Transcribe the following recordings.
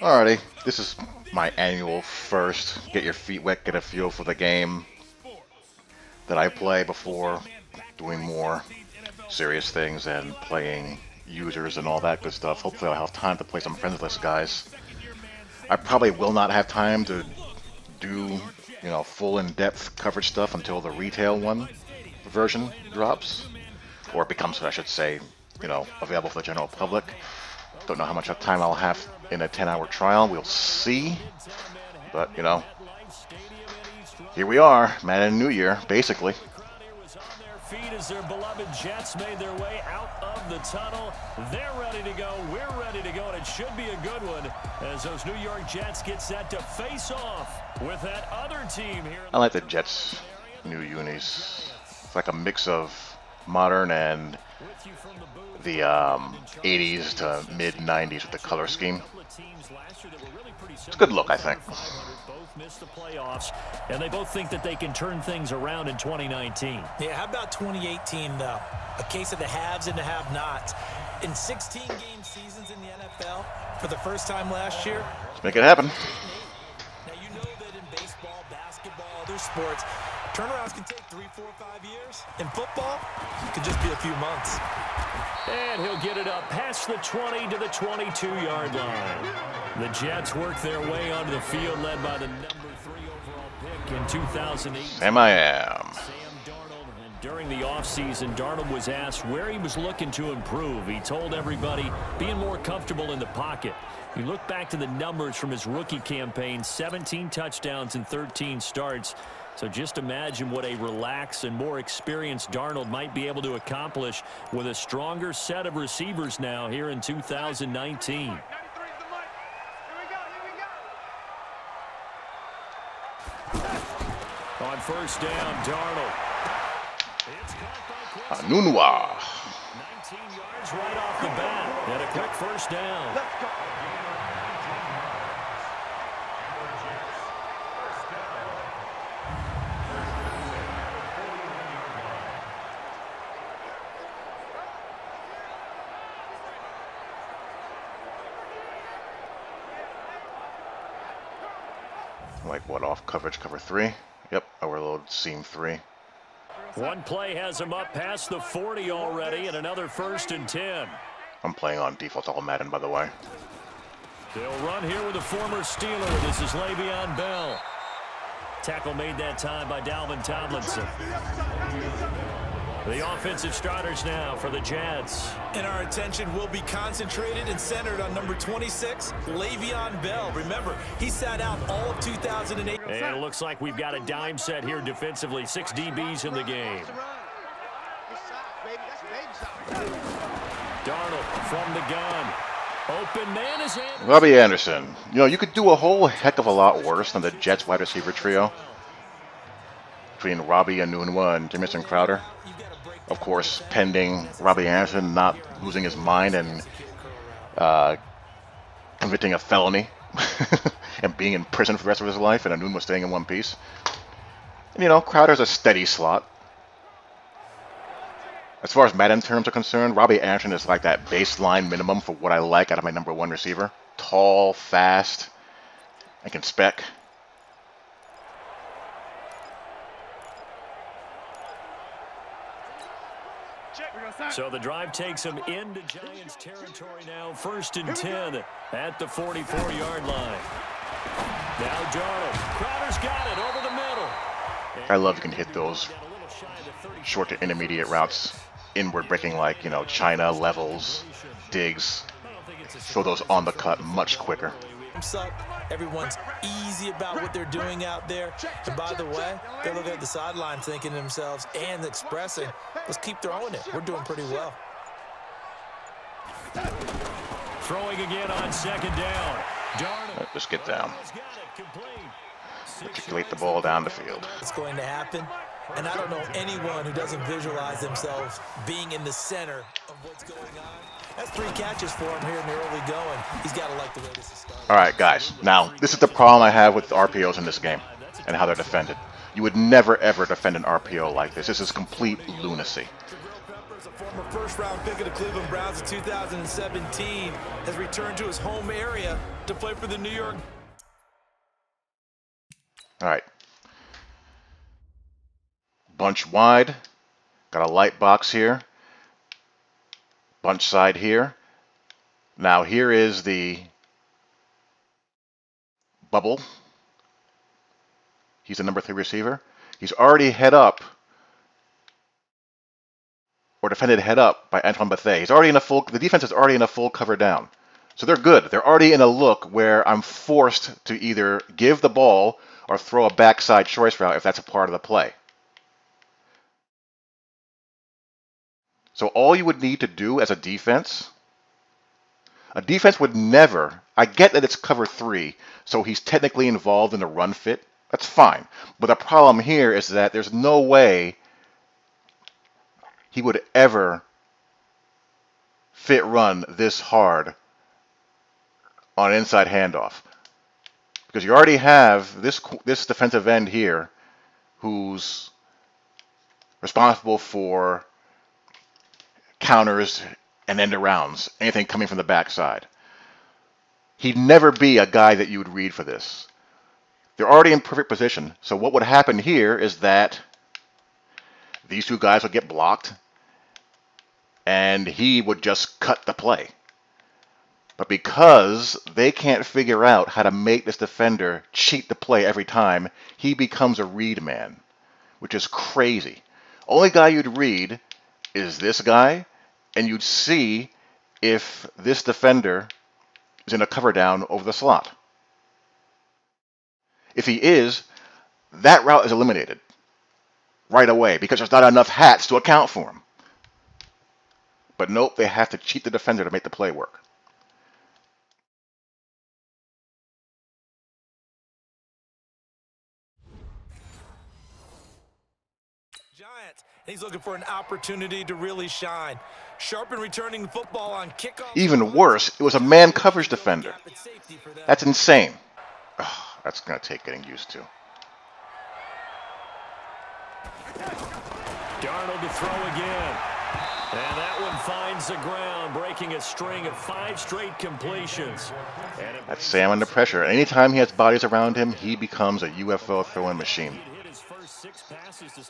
Alrighty, this is my annual first get your feet wet, get a feel for the game that I play before doing more serious things and playing users and all that good stuff. Hopefully I'll have time to play some friendless guys. I probably will not have time to do, full in-depth coverage stuff until the retail one version drops, or it becomes, I should say, available for the general public. Don't know how much time I'll have in a 10-hour trial. We'll see. But, here we are, Madden New Year, basically. As their beloved Jets made their way out of the tunnel. They're ready to go. We're ready to go, and it should be a good one as those New York Jets get set to face off with that other team here. I like the Jets' new unis. It's like a mix of modern and the 80s to mid-90s with the color scheme. It's a good look, I think. Missed the playoffs, and they both think that they can turn things around in 2019. Yeah, how about 2018, though? A case of the haves and the have-nots. In 16-game seasons in the NFL, for the first time last year. Let's make it happen. Now, you know that in baseball, basketball, other sports, turnarounds can take 3, 4, 5 years. In football, it could just be a few months. And he'll get it up past the 20 to the 22-yard line. The Jets work their way onto the field, led by the number 3 overall pick in 2008. Sam I am. During the offseason, Darnold was asked where he was looking to improve. He told everybody being more comfortable in the pocket. You look back to the numbers from his rookie campaign, 17 touchdowns and 13 starts. So just imagine what a relaxed and more experienced Darnold might be able to accomplish with a stronger set of receivers now here in 2019. On first down, Darnold. Anunua. 19 yards right off the bat, and a quick first down. Like what, off coverage, cover 3? Yep, overload seam 3. One play has him up past the 40 already, and another 1st and 10. I'm playing on default all Madden, by the way. They'll run here with a former Steeler. This is Le'Veon Bell. Tackle made that time by Dalvin Tomlinson. The offensive starters now for the Jets. And our attention will be concentrated and centered on number 26, Le'Veon Bell. Remember, he sat out all of 2008. And it looks like we've got a dime set here defensively. 6 DBs in the game. Darnold from the gun. Open man is in. Robbie Anderson. You could do a whole heck of a lot worse than the Jets wide receiver trio between Robbie Anunua and Jamison Crowder. Of course, pending Robbie Anderson not losing his mind and committing a felony and being in prison for the rest of his life, and Anunua staying in one piece. And, Crowder's a steady slot. As far as Madden terms are concerned, Robbie Anderson is like that baseline minimum for what I like out of my number 1 receiver. Tall, fast, and can spec. So the drive takes him into Giants territory now. 1st and 10 at the 44-yard line. Now Darnold. Crowder's got it over the middle. I love you can hit those short to intermediate routes, inward breaking like, China, levels, digs. Throw those on the cut much quicker. Everyone's easy about what they're doing out there. And by the way, they're looking at the sideline thinking to themselves and expressing, let's keep throwing it. We're doing pretty well. Throwing again on 2nd down. Darnold. Just get down. Articulate the ball down the field. It's going to happen. And I don't know anyone who doesn't visualize themselves being in the center of what's going on. That's 3 catches for him here in the early going. He's got to like the way this is starting. All right, guys. Now, this is the problem I have with the RPOs in this game and how they're defended. You would never, ever defend an RPO like this. This is complete lunacy. Former first-round pick of the Cleveland Browns in 2017 has returned to his home area to play for the New York. All right. Bunch wide. Got a light box here. Bunch side here. Now here is the bubble. He's the number 3 receiver. He's already head up, or defended head up by Antoine Bethea. He's already in a full. The defense is already in a full cover down, so they're good. They're already in a look where I'm forced to either give the ball or throw a backside choice route if that's a part of the play. So all you would need to do as a defense would never. I get that it's cover 3, so he's technically involved in a run fit. That's fine. But the problem here is that there's no way he would ever fit run this hard on an inside handoff. Because you already have this defensive end here who's responsible for counters and end arounds, anything coming from the backside. He'd never be a guy that you would read for this. They're already in perfect position. So what would happen here is that these two guys would get blocked and he would just cut the play. But because they can't figure out how to make this defender cheat the play every time, he becomes a read man, which is crazy. Only guy you'd read is this guy, and you'd see if this defender is in a cover down over the slot. If he is, that route is eliminated right away because there's not enough hats to account for him. But nope, they have to cheat the defender to make the play work. Giants, and he's looking for an opportunity to really shine. Sharpen returning the football on kickoff. Even worse, it was a man coverage defender. That's insane. Ugh, that's going to take getting used to. Darnold to throw again. And that one finds the ground, breaking a string of 5 straight completions. That's Sam under pressure. Anytime he has bodies around him, he becomes a UFO throwing machine.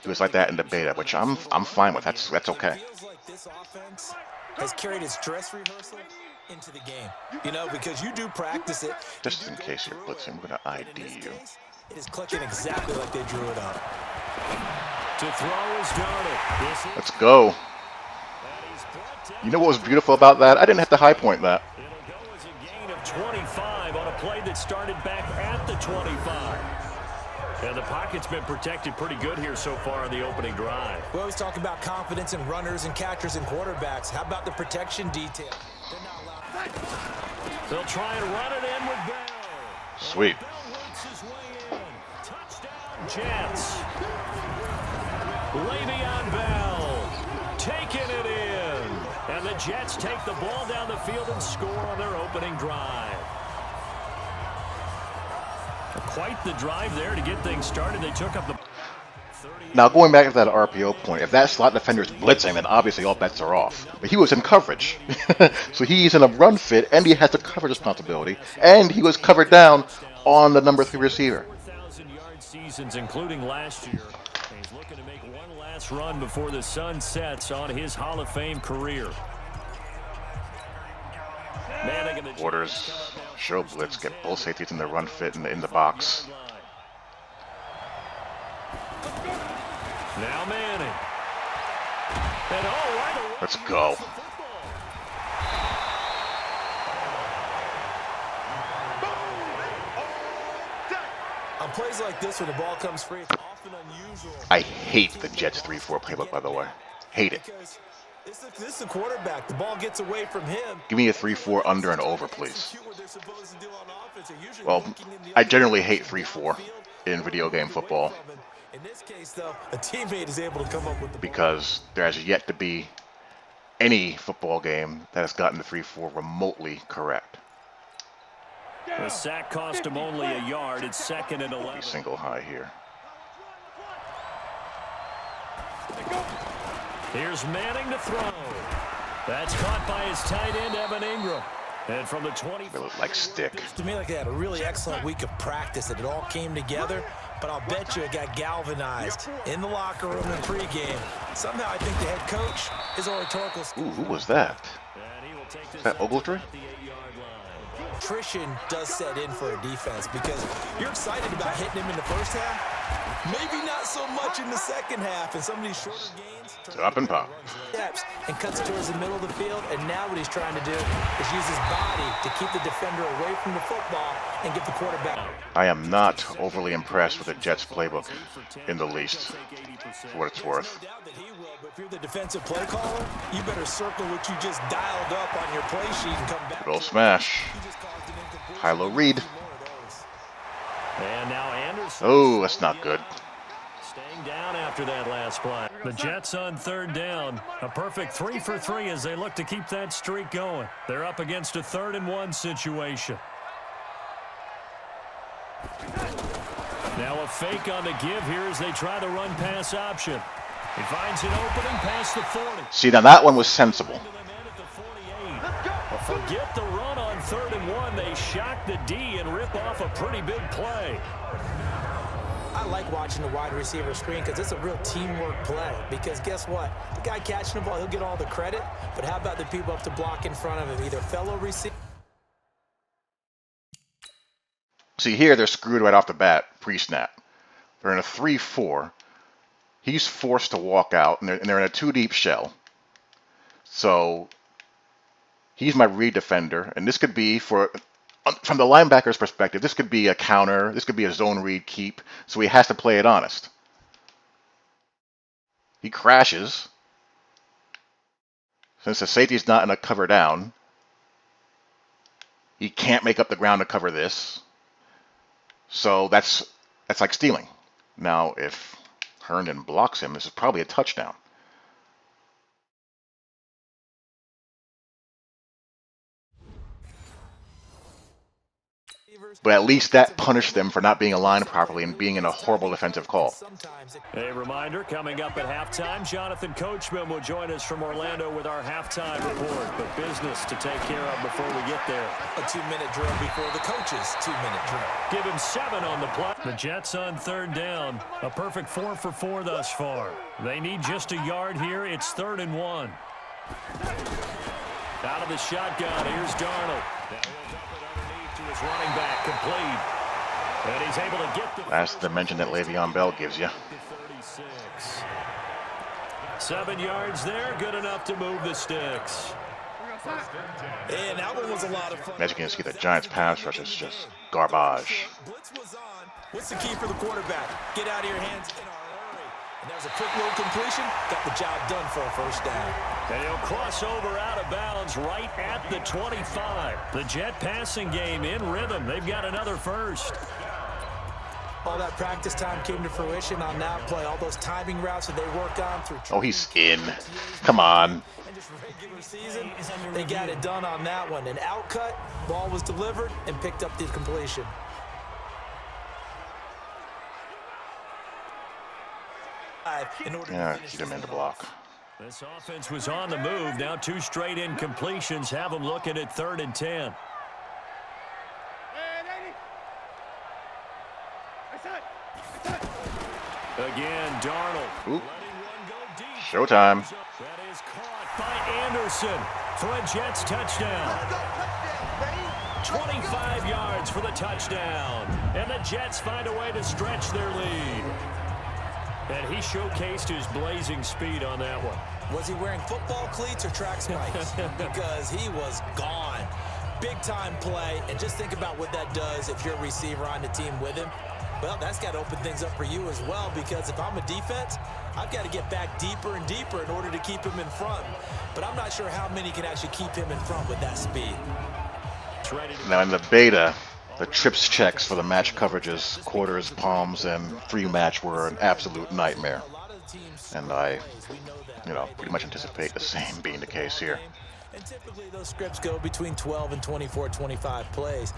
He was like that in the beta, which I'm fine with. That's okay. This offense has carried its dress rehearsal into the game. You know, because you do practice it. Just in case you're blitzing, I'm going to ID you. It is clicking exactly like they drew it up. To throw is Darnold. Let's go. You know what was beautiful about that? I didn't have to high point that. It'll go as a gain of 25 on a play that started back at the 25. And the pocket's been protected pretty good here so far on the opening drive. We always talk about confidence in runners and catchers and quarterbacks. How about the protection detail? They're not allowed. They'll try and run it in with Bell. Sweet. Bell works his way in. Touchdown, Jets. Le'Veon Bell taking it in. And the Jets take the ball down the field and score on their opening drive. Quite the drive there to get things started. They took up the... Now, going back to that RPO point, if that slot defender is blitzing, then obviously all bets are off. But he was in coverage. So he's in a run fit, and he has the coverage responsibility, and he was covered down on the number 3 receiver. 4,000-yard seasons, including last year. He's looking to make one last run before the sun sets on his Hall of Fame career. Orders, show blitz, get both safeties in the run fit in the box. Now Manning. And right away, let's go. On plays like this where the ball comes free, it's often unusual. I hate the Jets 3-4 playbook, by the way. Hate it. This is the quarterback. The ball gets away from him. Give me a 3-4 under and over, please. Well, I generally hate 3-4 in video game football. In this case, though, a teammate is able to come up with the ball. Because there has yet to be any football game that has gotten the 3-4 remotely correct. The sack cost him only a yard. It's 2nd and 11. Single high here. Here's Manning to throw. That's caught by his tight end, Evan Ingram. And from the 20... They look like stick. To me, like they had a really excellent week of practice, and it all came together. But I'll bet you it got galvanized in the locker room in pregame. Somehow I think the head coach is a rhetorical... Ooh, who was that? Is that Ogletree? Attrition does set in for a defense because you're excited about hitting him in the first half. Maybe not so much in the second half, and some of these shorter gains Up and pop. steps and cuts towards the middle of the field, and now what he's trying to do is use his body to keep the defender away from the football and get the quarterback. I am not overly impressed with the Jets playbook in the least, for what it's worth. No doubt that he will, but if you're the defensive play caller, you better circle what you just dialed up on your play sheet and come back. Good old smash. High-low read. And now Anderson. Oh, that's not good. Staying down after that last play. The Jets on third down. A perfect 3 for 3 as they look to keep that streak going. They're up against a 3rd and 1 situation. Now a fake on the give here as they try the run pass option. He finds an opening past the 40. See, now that one was sensible. Forget the run on 3rd and 1. They shock the D and rip off a pretty big play. I like watching the wide receiver screen because it's a real teamwork play. Because guess what? The guy catching the ball, he'll get all the credit. But how about the people up to block in front of him? Either fellow receiver. See, here they're screwed right off the bat, pre-snap. They're in a 3-4. He's forced to walk out, and they're in a 2-deep shell. So he's my read defender, and this could be, from the linebacker's perspective, this could be a counter, this could be a zone read keep, so he has to play it honest. He crashes. Since the safety's not in a cover down, he can't make up the ground to cover this. So that's like stealing. Now, if Herndon blocks him, this is probably a touchdown. But at least that punished them for not being aligned properly and being in a horrible defensive call. A reminder, coming up at halftime, Jonathan Coachman will join us from Orlando with our halftime report. But business to take care of before we get there. A 2-minute drill before the coach's 2-minute drill. Give him 7 on the play. The Jets on third down. A perfect 4 for 4 thus far. They need just a yard here. It's 3rd and 1. Out of the shotgun, here's Darnold. His running back complete. And he's able to get the... That's the dimension that Le'Veon Bell gives you. 7 yards there, good enough to move the sticks. And that one was a lot of fun. As you can see, the Giants' pass rush is just garbage. Blitz was on. What's the key for the quarterback? Get out of your hands in a hurry. And there's a quick little completion. Got the job done for a first down. And he'll cross over out of bounds right at the 25. The Jet passing game in rhythm. They've got another first. All that practice time came to fruition on that play. All those timing routes that they work on through. Oh, he's in. Come on. And just regular season, they got it done on that one. An outcut, ball was delivered, and picked up the completion. Yeah, he didn't mean to block. This offense was on the move. Now 2 straight incompletions have them looking at 3rd and 10. Again, Darnold. Oop. Showtime. That is caught by Anderson for a Jets touchdown. 25 yards for the touchdown. And the Jets find a way to stretch their lead. And he showcased his blazing speed on that one. Was he wearing football cleats or track spikes? Because he was gone. Big-time play. And just think about what that does if you're a receiver on the team with him. Well, that's got to open things up for you as well, because if I'm a defense, I've got to get back deeper and deeper in order to keep him in front. But I'm not sure how many can actually keep him in front with that speed. Now in the beta, the trips checks for the match coverages, quarters, palms, and free match were an absolute nightmare. And I, pretty much anticipate the same being the case here. And typically those scripts go between 12 and 24, 25 plays.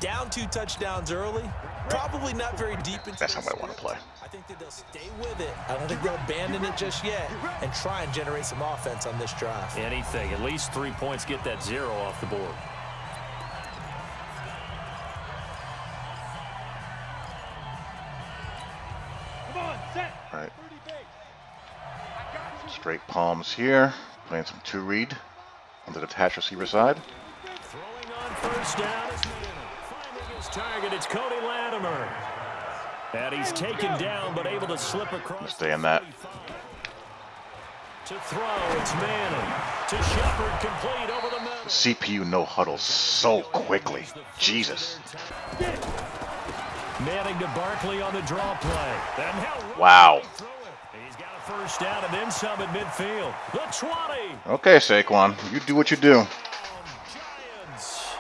Down 2 touchdowns early, probably not very deep into That's how I want to play. I think that they'll stay with it. I don't think they'll abandon it just yet and try and generate some offense on this drive. Anything. At least 3 points, get that 0 off the board. All right. Straight palms here. Playing some 2-read on the detached receiver side. Throwing on first down is finding his target. It's Cody Latimer. And he's taken down, but able to slip across. Stay in that. To throw, it's Manning. To Shepard, complete over the middle. CPU no huddle so quickly. Jesus. Manning to Barkley on the draw play. And now Wow. he's got a first down and then some at midfield. The 20. Okay, Saquon, you do what you do. Giants.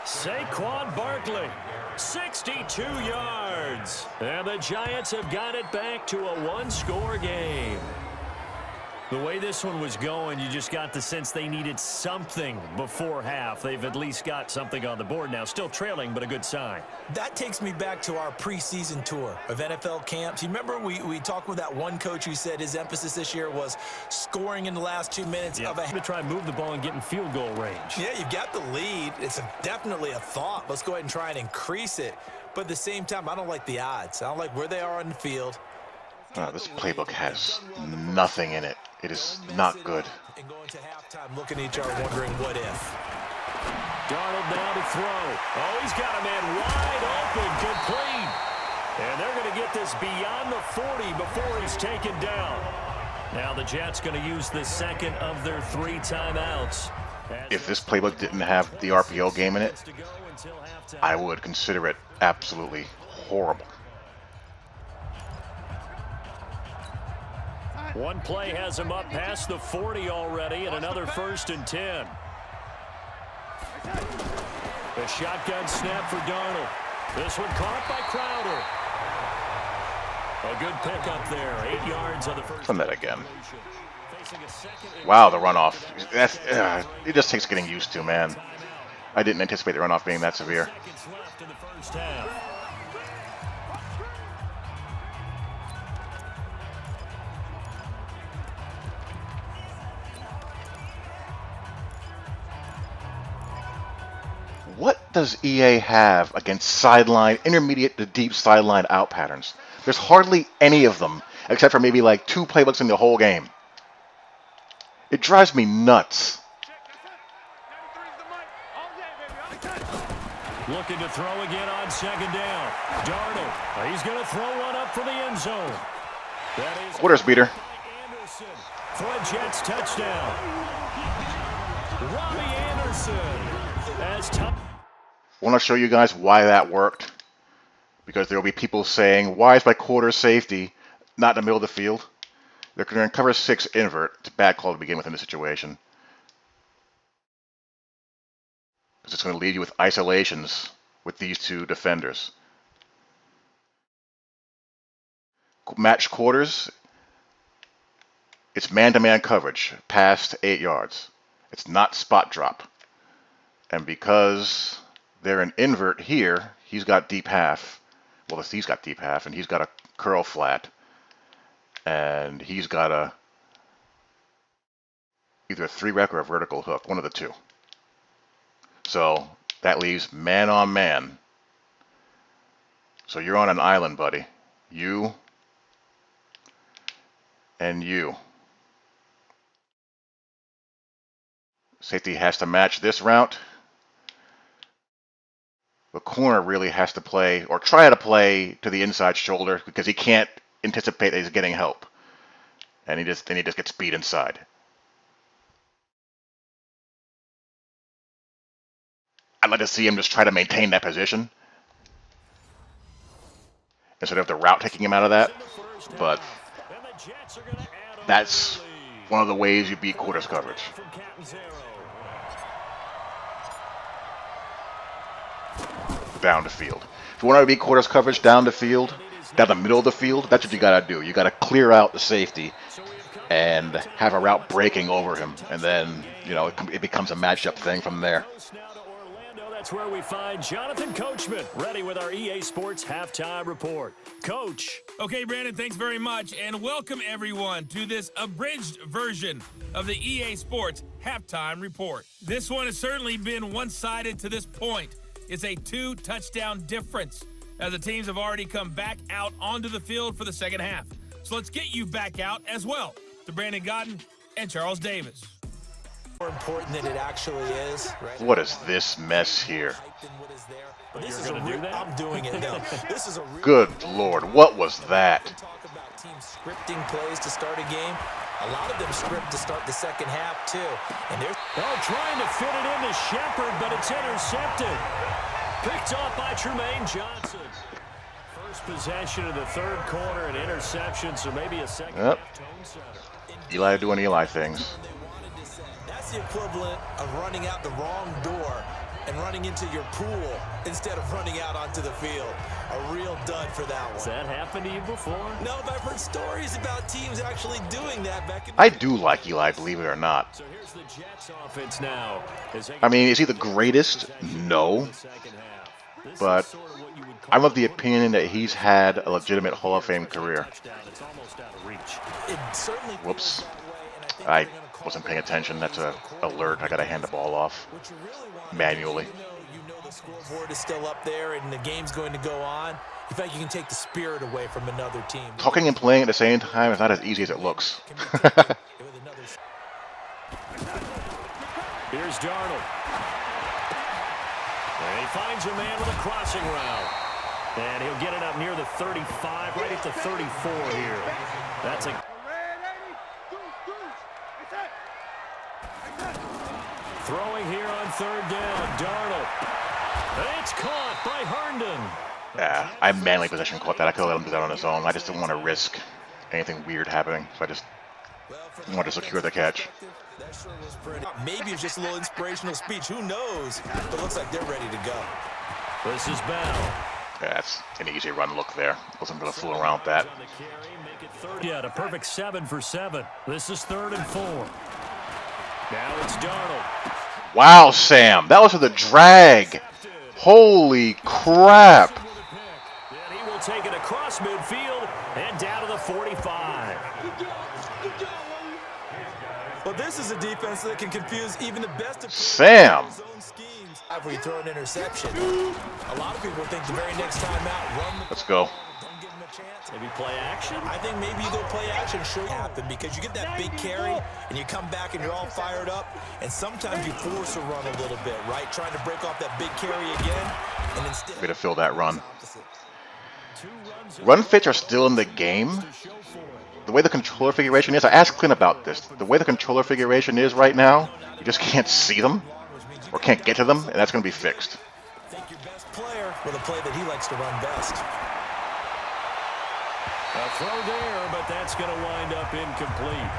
Saquon Barkley, 62 yards. And the Giants have got it back to a one-score game. The way this one was going, you just got the sense they needed something before half. They've at least got something on the board now. Still trailing, but a good sign. That takes me back to our preseason tour of NFL camps. You remember we talked with that one coach who said his emphasis this year was scoring in the last 2 minutes of a to try and move the ball and get in field goal range. Yeah, you've got the lead. It's definitely a thought. Let's go ahead and try and increase it. But at the same time, I don't like the odds. I don't like where they are on the field. This playbook has nothing in it. It is not good. And going to halftime, looking at each other, wondering what if. Darnold down to throw. Oh, he's got a man wide open, complete. And they're going to get this beyond the 40 before he's taken down. Now the Jets going to use the second of their 3 timeouts. If this playbook didn't have the RPO game in it, I would consider it absolutely horrible. One play has him up past the 40 already, and another 1st and 10. The shotgun snap for Darnold. This one caught by Crowder. A good pickup there. 8 yards on the first. Run that again. Wow, the runoff. That's, it just takes getting used to, man. I didn't anticipate the runoff being that severe. Seconds left in the first half. What does EA have against sideline, intermediate to deep sideline out patterns? There's hardly any of them, except for maybe like 2 playbooks in the whole game. It drives me nuts. Looking to throw again on 2nd down. Darnold. He's going to throw one up for the end zone. That is Quarters beater. Anderson for a Jets touchdown. Robbie Anderson as top. I want to show you guys why that worked. Because there will be people saying, why is my quarter safety not in the middle of the field? They're going to cover 6 invert. It's a bad call to begin with in this situation. Because it's going to leave you with isolations with these 2 defenders. Match quarters, it's man-to-man coverage past 8 yards. It's not spot drop. And because they're an invert here, he's got deep half. Well, he's got deep half, and he's got a curl flat. And he's got either a 3-rec or a vertical hook, one of the 2. So that leaves man on man. So you're on an island, buddy. You and you. Safety has to match this route. The corner really has to play, or try to play, to the inside shoulder because he can't anticipate that he's getting help. And he just gets beat inside. I'd like to see him just try to maintain that position instead of the route taking him out of that. But that's one of the ways you beat quarters coverage. Down the field. If you want to beat quarters coverage down the field, down the middle of the field, that's what you got to do. You got to clear out the safety and have a route breaking over him. And then, you know, it becomes a matchup thing from there. that's where we find Jonathan Coachman, ready with our EA Sports Halftime Report. Coach. Okay, Brandon, thanks very much, and welcome everyone to this abridged version of the EA Sports Halftime Report. This one has certainly been one-sided to this point. It's a 2-touchdown difference, as the teams have already come back out onto the field for the second half. So let's get you back out as well to Brandon Godden and Charles Davis. More important than it actually is. Right? What is this mess here? This is I'm doing it now. This is a Good Lord, what was that? Talk about teams scripting plays to start a game. A lot of them script to start the second half too. And they're trying to fit it into Shepard, but it's intercepted. Picked off by Tremaine Johnson. First possession of the third quarter, an interception, so maybe a second half tone setter. Eli doing Eli things. That's the equivalent of running out the wrong door and running into your pool instead of running out onto the field. A real dud for that one. Has that happened to you before? No, but I've heard stories about teams actually doing that back in I do like Eli, believe it or not. So here's the Jets offense now. I mean, is he the greatest? No. But I'm of the opinion that he's had a legitimate Hall of Fame career. Whoops. I wasn't paying attention. That's an alert. I got to hand the ball off manually. You know the scoreboard is still up there and the game's going to go on. In fact, you can take the spirit away from another team. Talking and playing at the same time is not as easy as it looks. Here's Darnold. And he finds a man with a crossing route. And he'll get it up near the 35, right at the 34 here. That's a... Throwing here on third down, Darnold. It's caught by Herndon. Yeah, I manly possession caught that. I could have let him do that on his own. I just didn't want to risk anything weird happening, so I just wanted to secure the catch. Maybe it's just a little inspirational speech. Who knows? But it looks like they're ready to go. This is Bell. Yeah, that's an easy run look there. Wasn't going to fool around with that. Yeah, a perfect 7 for 7. This is 3rd and 4. Now it's Darnold. Wow, Sam. That was for the drag. Holy crap. And he will take it across midfield and down to the 45. Well, this is a defense that can confuse even the best of Sam. After you throw an interception, a lot of people think the very next time out, run. Let's go. Don't give him a chance. Maybe play action? I think maybe you go play action, sure happen, because you get that big carry and you come back and you're all fired up, and sometimes you force a run a little bit, right? Trying to break off that big carry again, and instead way to fill that run. Run fits are still in the game. The way the controller figuration is, I asked Clint about this. The way the controller figuration is right now, you just can't see them or can't get to them, and that's going to be fixed. think your best player with a play that he likes to run best. A throw there, but that's going to wind up incomplete.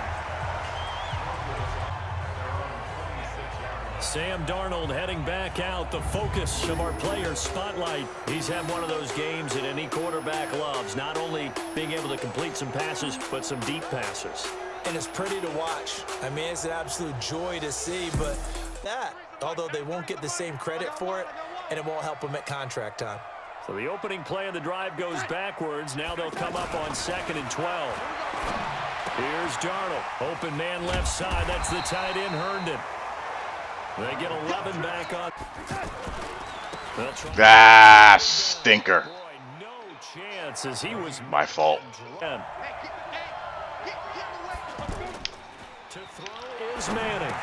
Sam Darnold heading back out, the focus of our players' spotlight. He's had one of those games that any quarterback loves, not only being able to complete some passes, but some deep passes. And it's pretty to watch. I mean, it's an absolute joy to see, but although they won't get the same credit for it, and it won't help them at contract time. So the opening play of the drive goes backwards. Now they'll come up on 2nd and 12. Here's Darnold. Open man left side. That's the tight end, Herndon. They get 11 back on. Ah, stinker. Boy, no chance as he was My fault. to throw is Manning.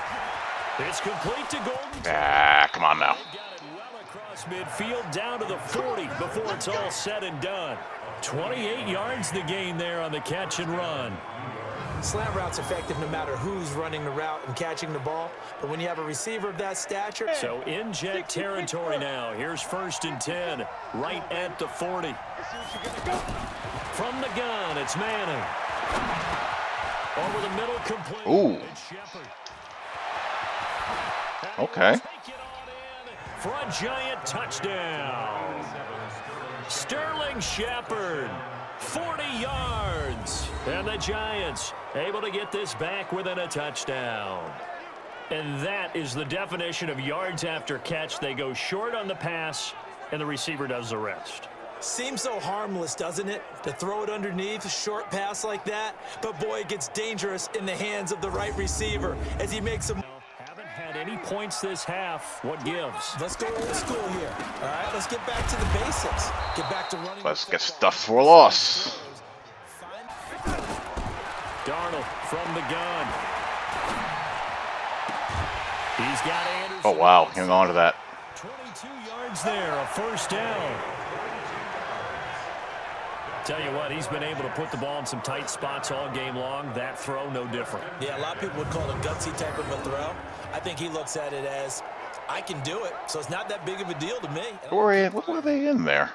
It's complete to Golden. Ah, come on now. Got it well across midfield down to the 40 before it's all said and done. 28 yards the gain there on the catch and run. Slant route's effective no matter who's running the route and catching the ball, but when you have a receiver of that stature. So in jet territory now. Here's 1st and 10, right at the 40. From the gun, it's Manning. Over the middle, complete. Ooh. It's Shepard. Okay. Take it on in for a giant touchdown. Sterling Shepard, 40 yards. And the Giants able to get this back within a touchdown. And that is the definition of yards after catch. They go short on the pass, and the receiver does the rest. Seems so harmless, doesn't it, to throw it underneath, a short pass like that? But, boy, it gets dangerous in the hands of the right receiver as he makes some... Haven't had any points this half. What gives? Let's go old school here. All right, let's get back to the basics. Get back to running. Let's get stuffed for a loss. Darnold from the gun. He's got Anderson. Oh, wow. Hang on to that. 22 yards there, a first down. Tell you what, he's been able to put the ball in some tight spots all game long. That throw, no different. Yeah, a lot of people would call it a gutsy type of a throw. I think he looks at it as, I can do it, so it's not that big of a deal to me. What were they in there?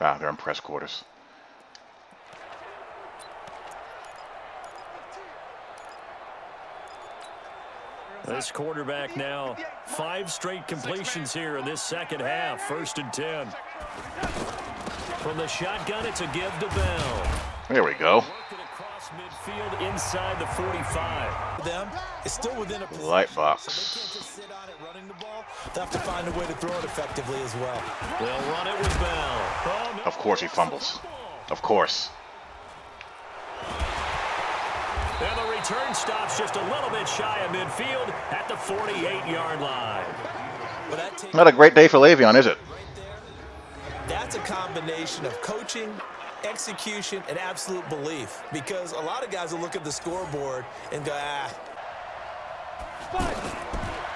Ah, they're in press quarters. This quarterback now, 5 straight completions here in this second half. 1st and 10. From the shotgun, it's a give to Bell. There we go. Working across midfield inside the 45. Them, it's still within a position, Light box. so they can't just sit on it running the ball. They'll have to find a way to throw it effectively as well. They'll run it with Bell. Oh, no. Of course he fumbles. Of course. And the return stops just a little bit shy of midfield at the 48-yard line. But that takes Not a great day for Le'Veon, is it? right there. That's a combination of coaching, execution, and absolute belief. Because a lot of guys will look at the scoreboard and go,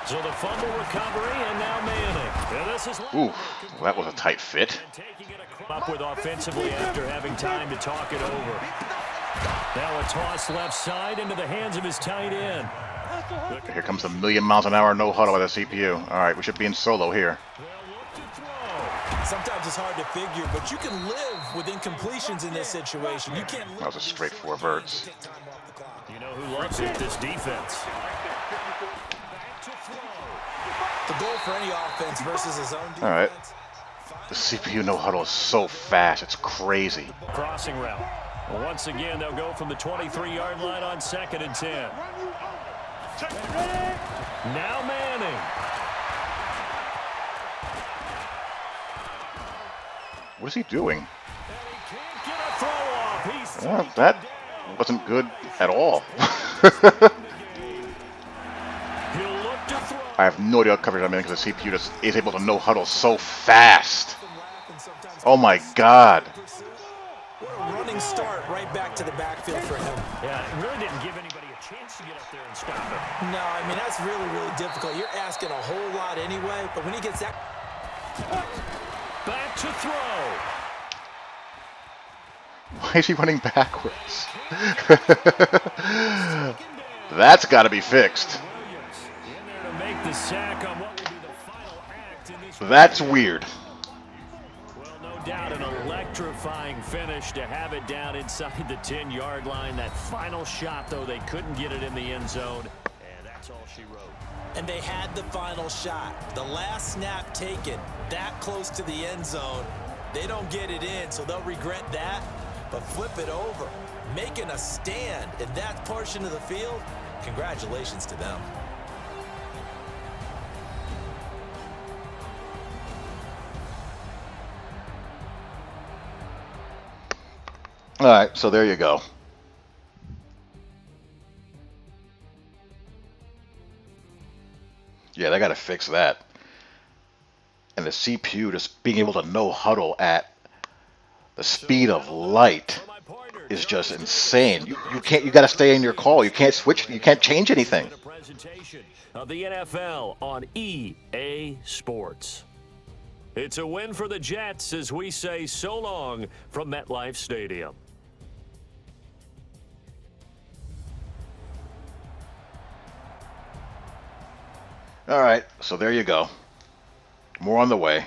So the fumble recovery, and now Manning. And this is Ooh, that was a tight fit. taking it up with offensively after having time to talk it over. Now a toss left side into the hands of his tight end. Here comes a million miles an hour no huddle by the CPU. All right, we should be in solo here. sometimes it's hard to figure, but you can live with incompletions in this situation. You can't. That was a straight 4 verts. You know who loves it? This defense. The goal for any offense versus his own defense. All right. The CPU no huddle is so fast, it's crazy. Crossing route. Well, once again, they'll go from the 23-yard line on 2nd and 10. Now Manning. What is he doing? Can't get a throw off. He's That wasn't good at all. He'll look to throw. I have no idea what coverage I'm in because the CPU just is able to no huddle so fast. Oh my God. What a running start right back to the backfield for him. Yeah, it really didn't give anybody a chance to get up there and stop it. No, I mean, that's really, really difficult. You're asking a whole lot anyway, but when he gets that... Back to throw. Why is he running backwards? That's got to be fixed. In there to make the sack on what will be the final act in this. That's weird. Well, no doubt an electrifying finish to have it down inside the 10-yard line. That final shot, though, they couldn't get it in the end zone. And that's all she wrote. And they had the final shot. The last snap taken that close to the end zone. They don't get it in, so they'll regret that. But flip it over, making a stand in that portion of the field, congratulations to them. All right, so there you go. Yeah, they got to fix that. And the CPU just being able to no huddle at the speed of light is just insane. You can't. You got to stay in your call. You can't switch. You can't change anything. A presentation of the NFL on EA Sports. It's a win for the Jets as we say so long from MetLife Stadium. All right, so there you go. More on the way.